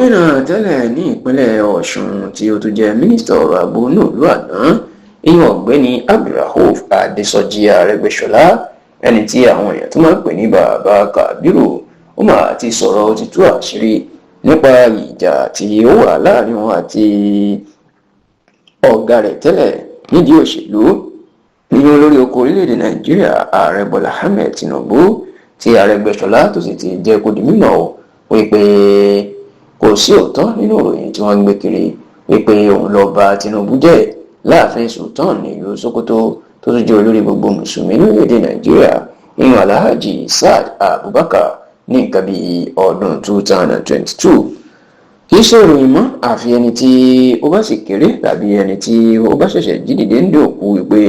gómìnà tẹ́lẹ̀ ní ìpínlẹ̀ Ọ̀ṣun tí ó tún jẹ́ mínísítà ọ̀rọ̀ ààbò nílùú àná ìyẹn ọ̀gbẹ́ni Abdulrauf Adésọjí Arẹ́gbẹ́ṣọlá ẹni tí àwọn èèyàn tó máa ń pè ní bàbá Kábírù ó máa ti sọ̀rọ̀ ó ti tú àṣírí nípa ìjà tí ó wà láàrin wọn àti ọ̀gá rẹ̀ tẹ́lẹ̀ nídìí òṣèlú ní olórí oko orílẹ̀-èdè Nàìjíríà ààrẹ Bọ́lá Ahmed Tinubu tí Arẹ́gbẹ́ṣọlá tó sì ti jẹ́ kó di mímọ̀ wípé kò sí òótọ́ nínú ìròyìn tí wọ́n ń gbé kiri wípé òun lọ bà Tinubu jẹ́ láàfin Sultan nílùú Sokoto tó tún jẹ́ olórí gbogbo mùsùlùmí lórílẹ̀-èdè Nàìjíríà ìyẹn Alhaji Saad Abubakar ní nǹkan bíi ọdún 2022 kì í ṣe ìròyìn mọ́ àfi ẹni tí ó bá sì kéré tàbí ẹni tí ó bá ṣẹ̀ṣẹ̀ jí dìde ń dòkú wípé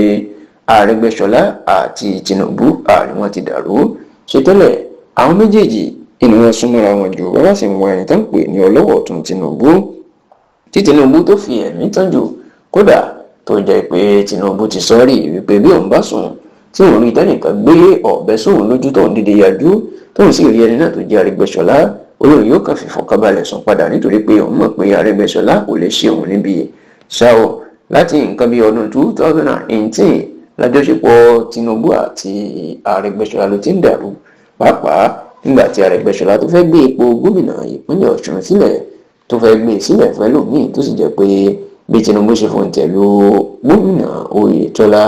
Arẹ́gbẹ́ṣọlá àti Tinubu àárín wọn ti dàrú ṣe tẹ́lẹ̀ àwọn méjèèjì inú wọn súnmọ́ra wọn jù wọ́n bá sì ń wọ ẹni tó ń pè ní ọlọ́wọ̀ ọ̀tún Tinubu tí Tinubu tó fi ẹ̀mí tán jù kódà tó jẹ́ pé Tinubu ti sọ́rí wípé bí òun bá sùn tí òun rí tẹ́nìkan gbé ọ̀bẹ sóun lójú tóun dídé yájú tóun sì rí ẹni náà tó jẹ́ Arẹ́gbẹ́ṣọlá olórí yóò kàn fi fọkànbalẹ̀ sùn padà nítorí pé òun mọ̀ pé Arẹ́gbẹ́ṣọlá kò lè ṣe òun níbi ṣáò láti nǹkan bí ọdún 2018 lájọṣepọ̀ Tinubu àti Arẹ́gbẹ́ṣọlá ló ti ń dàrú pàápàá nígbà tí Arẹ́gbẹ́ṣọlá tó fẹ́ gbé ipò gómìnà ìpínlẹ̀ Ọ̀ṣun sílẹ̀ tó fẹ́ gbé sílẹ̀ fẹ́lòmíì tó sì jẹ́ pé bí Tinubu ṣe fòun tẹ̀lú gómìnà Oyètọ́lá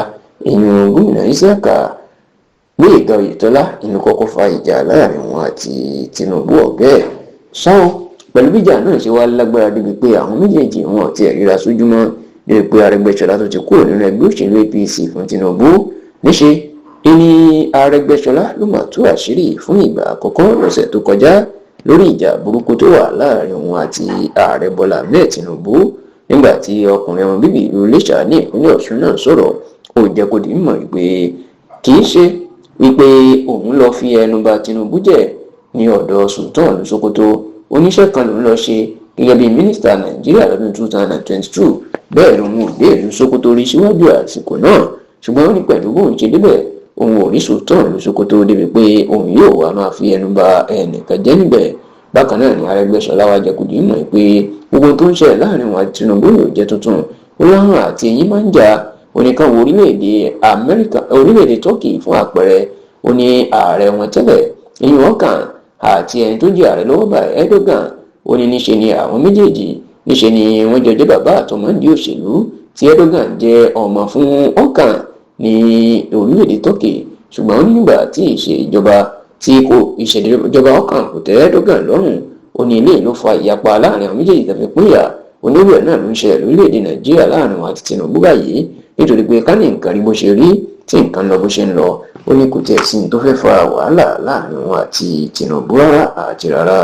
ìyún gómìnà Isiaka Gbóyèga Oyètọ́lá inú kọ́kọ́ fa ìjà láàrin wọn àti Tinubu ọ̀gá ẹ̀ ṣáò pẹ̀lú bíjà náà ṣe wá lágbára débi pé àwọn méjèèjì wọn ò tiẹ̀ ríra sójú mọ́ débi pé Arẹ́gbẹ́ṣọlá tó ti kúrò nínú ẹgbẹ́ òṣèlú APC fún Tinubu níṣe ìní Arẹ́gbẹ́ṣọlá ló máa tú àṣírí fún ìgbà àkọ́kọ́ lọ́sẹ̀ tó kọjá lórí ìjà burúkú tó wà láàrin òun àti ààrẹ Bọ́lá Ahmed Tinubu nígbà tí ọkùnrin ọmọ bíbí ìlú Iléṣà ní ìpínlẹ̀ Ọ̀ṣun náà sọ̀rọ̀ ó jẹ́ kó di mímọ̀ pé kì í ṣe wípé òun lọ fi ẹnu bà Tinubu jẹ́ ní ọ̀dọ̀ Sultan Sokoto oníṣẹ́ kan lòun lọ ṣe gẹ́gẹ́ bí mínísítà Nàìjíríà lọ́dún 2022 bẹ́ẹ̀ lòun ò dé ìlú Sokoto rí síwájú àsìkò náà ṣùgbọ́n ó ní pẹ̀lú bóun ṣe débẹ̀ òun ò rí Sultan Sokoto débi pé òun yóò wá máa fi ẹnu bà ẹnìkan jẹ́ níbẹ̀ bákan náà ni Arẹ́gbẹ́ṣọlá wá jẹ́ kó di mímọ̀ pé gbogbo tó ń ṣẹlẹ̀ láàrin wọn àti Tinubu yóò jẹ́ tuntun ó láhùn àti eyín máa ń jà oníkan wo orílẹ̀-èdè Turkey fún àpẹẹrẹ ó ní ààrẹ wọn tẹ́lẹ̀ eyín ọkàn àti ẹni tó jẹ́ ààrẹ lọ́wọ́ bá Erdogan ó ní níṣe ni àwọn méjèèjì níṣe ni wọ́n jọ jẹ́ bàbá àtọmọ ní òṣèlú tí Erdogan jẹ́ ọmọ fún ọkàn ní orílẹ̀-èdè Turkey ṣùgbọ́n nígbà tí ìṣèjọba ọkàn kò tẹ́ Erdogan lọ́rùn ó ní ilé ló fa ìyapa láàrin àwọn méjèèjì tó fi pínyà onírú ẹ̀ náà ló ń ṣẹlẹ̀ lórílẹ̀-èdè Nàìjíríà láàrin wọn àti Tinubu báyìí nítorí pé ká ní nǹkan rí bó ṣe rí tí nǹkan lọ bó ṣe ń lọ ó ní kò tiẹ̀ sí ní tó fẹ́ fa wàhálà láàrin wọn àti Tinubu rárá àti rárá.